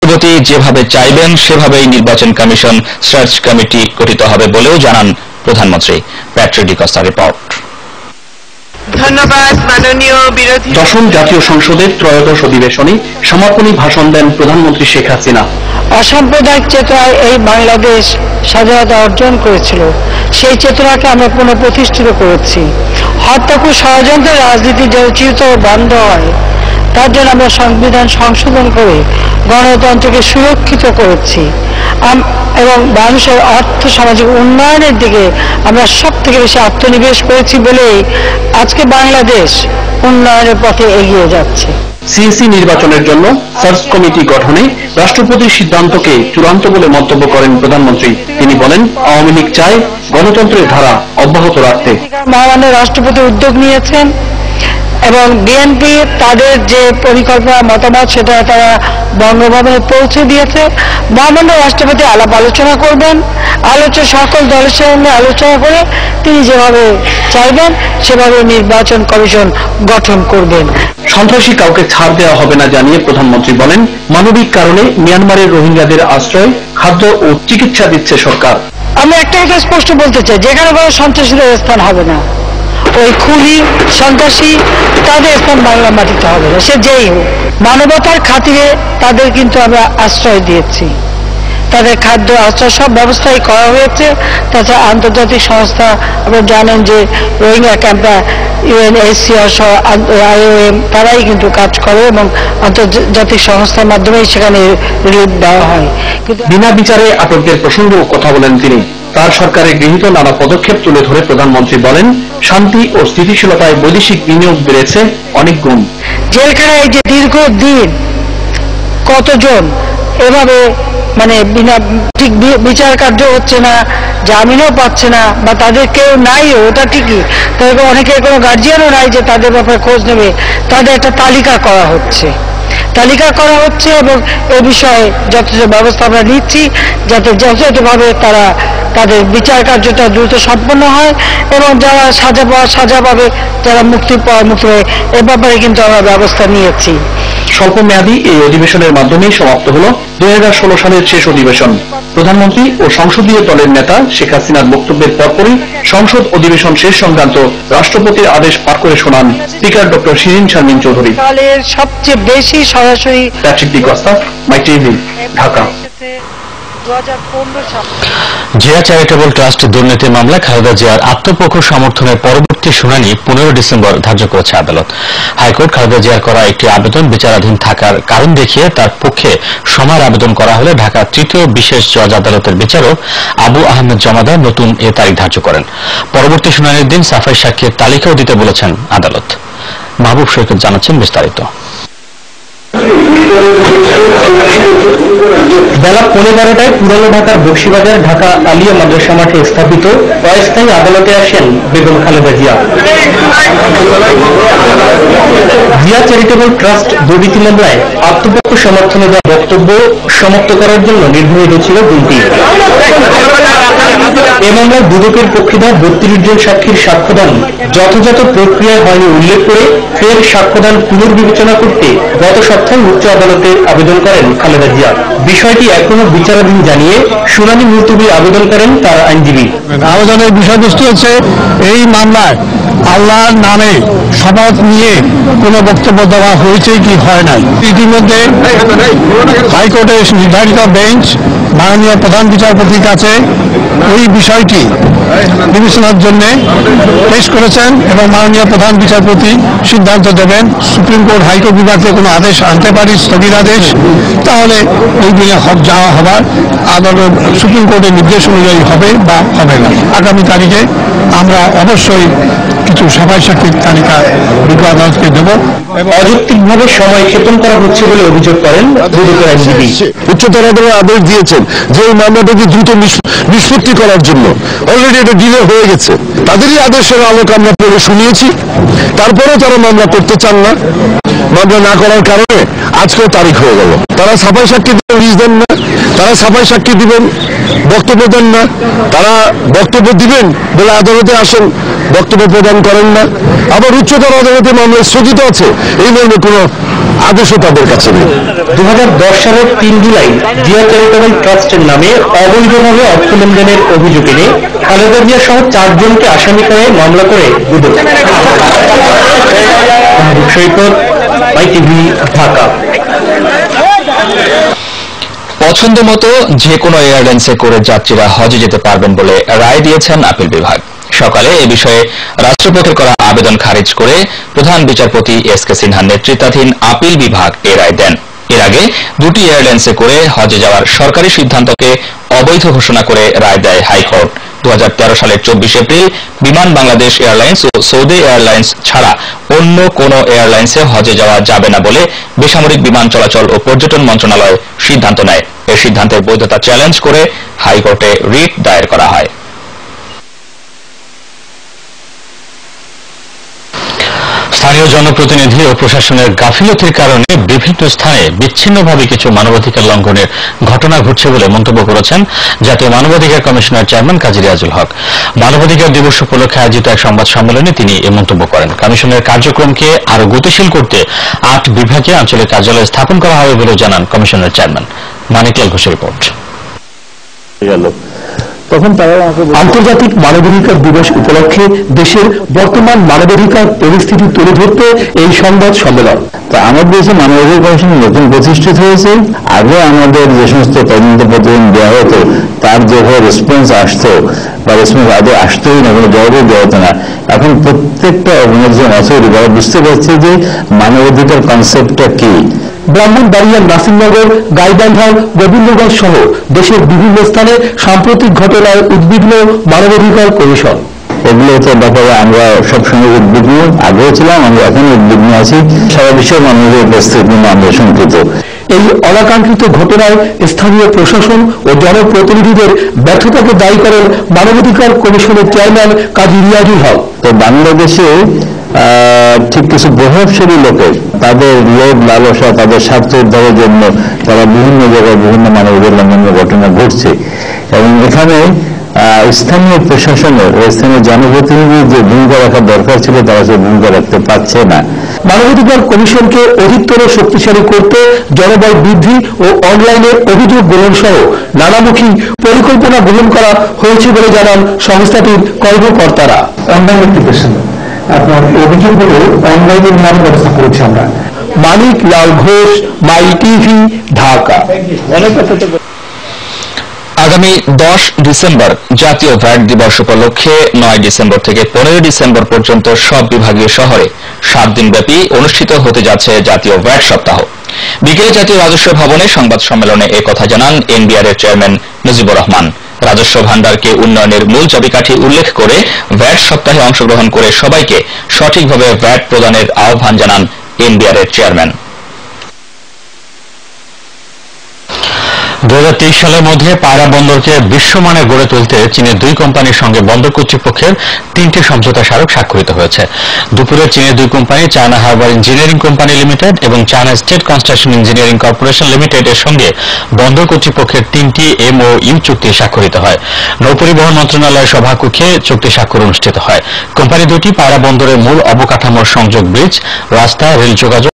রাষ্ট্রপতি যেভাবে চাইবেন সেভাবেই নির্বাচন কমিশন সার্চ কমিটি গঠিত হবে বলেও জানান প্রধানমন্ত্রী। প্যাট্রিক ডিকস্টার রিপোর্ট। ধন্যবাদ মাননীয় বিরোধী। দশম জাতীয় সংসদের ত্রয়োদশ অধিবেশনে সমাপনী ভাষণ দেন প্রধানমন্ত্রী শেখ হাসিনা। অসাম্প্রদায়িক চেতনায় এই বাংলাদেশ স্বাধীনতা অর্জন করেছিল, সেই চেতনাকে আমরা পুনঃপ্রতিষ্ঠিত করেছি। হত্যাকূট ষড়যন্ত্রের রাজনীতি যেন চিরতরে বন্ধ হয়, তার জন্য আমরা সংবিধান সংশোধন করে গণতন্ত্রকে সুরক্ষিত করেছি এবং মানুষের অর্থ সামাজিক উন্নয়নের দিকে আমরা সব থেকে বেশি আত্মনিবেশ করেছি বলেই আজকে বাংলাদেশ উন্নয়নের পথে এগিয়ে যাচ্ছে। সিএসি নির্বাচনের জন্য সার্চ কমিটি গঠনে রাষ্ট্রপতির সিদ্ধান্তকে চূড়ান্ত বলে মন্তব্য করেন প্রধানমন্ত্রী। তিনি বলেন, আওয়ামী লীগ চায় গণতন্ত্রের ধারা অব্যাহত রাখতে। মহামান্য রাষ্ট্রপতি উদ্যোগ নিয়েছেন এবং বিএনপি তাদের যে পরিকল্পনা মতামত সেটা তারা বঙ্গভবনে পৌঁছে দিয়েছে। মহামান্য রাষ্ট্রপতি আলাপ আলোচনা করবেন, সকল দলের সঙ্গে আলোচনা করে তিনি যেভাবে চাইবেন সেভাবে নির্বাচন কমিশন গঠন করবেন। সন্ত্রাসী কাউকে ছাড় দেওয়া হবে না জানিয়ে প্রধানমন্ত্রী বলেন, মানবিক কারণে মিয়ানমারের রোহিঙ্গাদের আশ্রয়, খাদ্য ও চিকিৎসা দিচ্ছে সরকার। আমি একটা কথা স্পষ্ট বলতে চাই, যেখানে কোনো সন্ত্রাসীদের স্থান হবে না, ওই খুনি সন্ত্রাসী তাদের স্থান বাংলা মাটিতে হবে না, সে যেই হোক। মানবতার খাতিরে তাদের কিন্তু আমরা আশ্রয় দিয়েছি, তাদের খাদ্য আশ্রয় সব ব্যবস্থাই করা হয়েছে। তাছাড়া আন্তর্জাতিক সংস্থা আপনারা জানেন যে রোহিঙ্গা ক্যাম্পে UNHCR সহ IOM তারাই কিন্তু কাজ করে এবং আন্তর্জাতিক সংস্থার মাধ্যমেই সেখানে রিলিফ দেওয়া হয়। কিন্তু বিনা বিচারে আটকদের প্রসঙ্গেও কথা বলেন তিনি। তার সরকারের গৃহীত নানা পদক্ষেপ তুলে ধরে প্রধানমন্ত্রী বলেন, শান্তি ও স্থিতিশীলতায় বৈদেশিক বিনিয়োগ বেড়েছে অনেক গুণ। জেলখানায় যে দীর্ঘদিন কতজন এভাবে বিনা ঠিক বিচার কার্য হচ্ছে না, জামিনও পাচ্ছে না, বা তাদের কেউ নাই, ওটা ঠিকই, তাদের অনেকের কোনো গার্জিয়ানও নাই যে তাদের ব্যাপারে খোঁজ নেবে, তাদের একটা তালিকা করা হচ্ছে এবং এ বিষয়ে যথেষ্ট ব্যবস্থা আমরা নিচ্ছি যাতে যথাযথভাবে তারা তাদের বিচার কার্যটা দ্রুত সম্পন্ন হয় এবং যারা সাজা পাবে, যারা মুক্তি পাবে, এ ব্যাপারে কিন্তু আমরা ব্যবস্থা নিয়েছি। স্বল্প মেয়াদী এই অধিবেশনের মাধ্যমেই সমাপ্ত হল 2016 সালের শেষ অধিবেশন। প্রধানমন্ত্রী ও সংসদীয় দলের নেতা শেখ হাসিনার বক্তব্যের পরপরই সংসদ অধিবেশন শেষ সংক্রান্ত রাষ্ট্রপতির আদেশ পাঠ করে শোনান স্পিকার ডক্টর শিরিন শারমিন চৌধুরী। দলের সবচেয়ে বেশি সরাসরি Patrick D'Costa, my TV, Dhaka. Zia charitable trust দুর্নীতি মামলায় খালেদা জিয়ার আত্মপক্ষ সমর্থনের পরবর্তী শুনানি 15 ডিসেম্বর ধার্য করেছে আদালত। হাইকোর্ট খালেদা জিয়ার করা একটি আবেদন বিচারাধীন থাকার কারণ দেখিয়ে তার পক্ষে সময়ের আবেদন করা হলে ঢাকার তৃতীয় বিশেষ জজ আদালতের বিচারক আবু আহমেদ জমাদার নতুন এ তারিখ ধার্য করেন। পরবর্তী শুনানির দিন সাফাই সাক্ষীর তালিকাও দিতে বলেছেন আদালত। মাহবুব সৈকত জানাচ্ছেন বিস্তারিত। বেলা 11:15টায় পুরানো ঢাকার বক্সিবাজার ঢাকা আলিয়া মাদ্রাসা মাঠে স্থাপিত অস্থায়ী আদালতে আসেন বেগম খালেদা জিয়া। জিয়া চ্যারিটেবল ট্রাস্ট দুর্নীতি মামলায় আত্মপক্ষ সমর্থনে দেওয়া বক্তব্য সমাপ্ত করার জন্য নির্ধারিত ছিল দিনটি। এ মামলায় দুদকের পক্ষীদার 32 জন সাক্ষীর সাক্ষ্যদান যথাযথ প্রক্রিয়ায় হয়নি উল্লেখ করে ফের সাক্ষ্যদান পুনর্বিবেচনা করতে গত সপ্তাহে উচ্চ আদালতে আবেদন করেন খালেদা জিয়া। বিষয়টি এখনো বিচারাধীন জানিয়ে শুনানি মুলতবি আবেদন করেন তার আইনজীবী। আবেদনের বিষয়বস্তু হচ্ছে, এই মামলায় আল্লাহর নামে শপথ নিয়ে কোনো বক্তব্য দেওয়া হয়েছে কি হয় নাই। ইতিমধ্যে হাইকোর্টের নির্ধারিত বেঞ্চ মাননীয় প্রধান বিচারপতির কাছে ওই বিষয়টি বিবেচনার জন্য পেশ করেছেন এবং মাননীয় প্রধান বিচারপতি সিদ্ধান্ত দেবেন। সুপ্রিম কোর্ট হাইকোর্ট বিভাগে কোনো আদেশ আনতে পারি, স্থগিতাদেশ, তাহলে ওই দিনে যাওয়া হবার আদালত সুপ্রিম কোর্টের নির্দেশ অনুযায়ী হবে বা হবে না। আগামী তারিখে আমরা অবশ্যই কিছু সাফাই সাক্ষীর তালিকা বিজ্ঞ আদালতকে দেব। অযৌক্তিকভাবে সময় ক্ষেপণ করা হচ্ছে বলে অভিযোগ করেন দুদকের আইনজীবী। উচ্চতর আদালত আদেশ দিয়েছেন যে এই মামলাটাকে দ্রুত নিষ্পত্তি করার জন্য। অলরেডি এটা ডিলে হয়ে গেছে, তাদেরই আদেশের আলোকে আমরা পড়ে শুনিয়েছি। তারপরেও তারা মামলা করতে চান না, মামলা না করার কারণে আজকেও তারিখ হয়ে গেল। তারা সাফাই সাক্ষী লিস্ট দেন না, তারা সাফাই সাক্ষী দিবেন, বক্তব্য দেন না। তারা বক্তব্য দিবেন বলে আদালতে আসেন, বক্তব্য প্রদান করেন না। আবার উচ্চতর আদালতে মামলা স্থগিত আছে, এই ধরনের কোনো আদেশও তাদের কাছে নেই। 2010 সালের 3 জুলাই জিয়া চ্যারিটেবল ট্রাস্টের নামে অবৈধভাবে অর্থ লেনদেনের অভিযোগ এনে খালেদা জিয়া সহ 4 জনকে আসামি করে মামলা করে দুদক। সৈকত, আইটিভি, ঢাকা। পছন্দ মতো যে কোনো এয়ারলাইন্সে করে যাত্রীরা হজে যেতে পারবেন বলে রায় দিয়েছেন আপিল বিভাগ। সকালে এ বিষয়ে রাষ্ট্রপতির করা আবেদন খারিজ করে প্রধান বিচারপতি এস.কে. সিনহার নেতৃত্বাধীন আপিল বিভাগ এ রায় দেন। এর আগে দুটি এয়ারলাইন্সে করে হজে যাওয়ার সরকারি সিদ্ধান্তকে অবৈধ ঘোষণা করে রায় দেয় হাইকোর্ট। 2013 সালের 24 এপ্রিল বিমান বাংলাদেশ এয়ারলাইন্স ও সৌদি এয়ারলাইন্স ছাড়া অন্য কোন এয়ারলাইন্সে হজে যাওয়া যাবে না বলে বেসামরিক বিমান চলাচল ও পর্যটন মন্ত্রণালয় সিদ্ধান্ত নেয়। এই সিদ্ধান্তের বৈধতা চ্যালেঞ্জ করে হাইকোর্টে রিট দায়ের করা হয়। স্থানীয় জনপ্রতিনিধি ও প্রশাসনের গাফিলতির কারণে বিভিন্ন স্থানে বিচ্ছিন্নভাবে কিছু মানবাধিকার লঙ্ঘনের ঘটনা ঘটছে বলে মন্তব্য করেছেন জাতীয় মানবাধিকার কমিশনের চেয়ারম্যান কাজী রিয়াজুল হক। মানবাধিকার দিবস উপলক্ষে আয়োজিত এক সংবাদ সম্মেলনে তিনি এ মন্তব্য করেন। কমিশনের কার্যক্রমকে আরো গতিশীল করতে 8 বিভাগে আঞ্চলিক কার্যালয় স্থাপন করা হবে বলে জানান কমিশনের চেয়ারম্যান। মানিকলাল ঘোষের রিপোর্ট। তখন তারা আন্তর্জাতিক মানবাধিকার দিবস উপলক্ষে দেশের বর্তমান মানবাধিকার পরিস্থিতি তুলে ধরতে এই সংবাদ সম্মেলন। তা আমাদের দেশে মানবাধিকার কমিশন নতুন প্রতিষ্ঠিত হয়েছে। আগে আমাদের যে সমস্ত তদন্ত প্রতিবেদন দেওয়া হতো তার যেভাবে রেসপন্স আসতো বা রেসপন্স আদৌ আসতোই না, কোনো জবাবই দেওয়া হতো না। এখন প্রত্যেকটা অর্গানাইজেশন অথরিটি তারা বুঝতে পারছে যে মানবাধিকার কনসেপ্টটা কি। ব্রাহ্মণবাড়িয়া, নাসিরনগর, গাইবান্ধা, গোবিন্দগঞ্জ সহ দেশের বিভিন্ন স্থানে সাম্প্রতিক ঘটনায় উদ্বিগ্ন মানবাধিকার কমিশন। এগুলোতে ব্যাপারে আমরা সবসময় উদ্বিগ্ন, আগেও ছিলাম, আমরা এখন উদ্বিগ্ন আছি। সারা বিশ্বের মানবাধিকার পরিস্থিতি নিয়ে আমরা শঙ্কিত। এই অনাকাঙ্ক্ষিত ঘটনায় স্থানীয় প্রশাসন ও জনপ্রতিনিধিদের ব্যর্থতাকে দায়ী করেন মানবাধিকার কমিশনের চেয়ারম্যান কাজী রিয়াজুল হক। তো বাংলাদেশে ঠিক কিছু প্রভাবশালী লোকের তাদের লোভ লালসা, তাদের স্বার্থ উদ্ধারের জন্য তারা বিভিন্ন জায়গায় বিভিন্ন মানবাধিকার লঙ্ঘনের ঘটনা ঘটছে এবং এখানে স্থানীয় প্রশাসনের ও স্থানীয় জনপ্রতিনিধির যে ভূমিকা রাখার দরকার ছিল তারা সে ভূমিকা রাখতে পারছে না। মানবাধিকার কমিশনকে অধিকতর শক্তিশালী করতে জনবল বৃদ্ধি ও অনলাইনে অভিযোগ গ্রহণ সহ নানামুখী পরিকল্পনা গ্রহণ করা হয়েছে বলে জানান সংস্থাটির কর্মকর্তারা। অনলাইন অ্যাপ্লিকেশন আপনার অভিযোগগুলো অনলাইনে নেওয়ার ব্যবস্থা করেছি আমরা। মানিক লাল ঘোষ, মাই টিভি, ঢাকা। আগামী 10 ডিসেম্বর জাতীয় ভ্যাট দিবস উপলক্ষে 9 ডিসেম্বর থেকে 15 ডিসেম্বর পর্যন্ত সব বিভাগীয় শহরে 7 দিনব্যাপী অনুষ্ঠিত হতে যাচ্ছে জাতীয় ভ্যাট সপ্তাহ। বিকেলে জাতীয় রাজস্ব ভবনে সংবাদ সম্মেলনে একথা জানান এনবিআর এর চেয়ারম্যান মুজিবুর রহমান। রাজস্ব ভাণ্ডারকে উন্নয়নের মূল চাবিকাঠি উল্লেখ করে ভ্যাট সপ্তাহে অংশগ্রহণ করে সবাইকে সঠিকভাবে ভ্যাট প্রদানের আহ্বান জানান এনবিআর এর চেয়ারম্যান। 2023 সালের মধ্যে পায়রা বন্দরকে বিশ্বমানে গড়ে তুলতে চীনের 2 কোম্পানির সঙ্গে বন্দর কর্তৃপক্ষের 3টি সমঝোতা স্মারক স্বাক্ষরিত হয়েছে। দুপুরে চীনের 2 company China harbour engineering company limited এবং China state construction engineering corporation limited এর সঙ্গে বন্দর কর্তৃপক্ষের 3টি MOU চুক্তি স্বাক্ষরিত হয়। নৌপরিবহন মন্ত্রণালয়ের সভাকক্ষে চুক্তি স্বাক্ষর অনুষ্ঠিত হয়। কোম্পানি দুটি পায়রা বন্দরের মূল অবকাঠামোর সংযোগ ব্রিজ, রাস্তা, রেল যোগাযোগ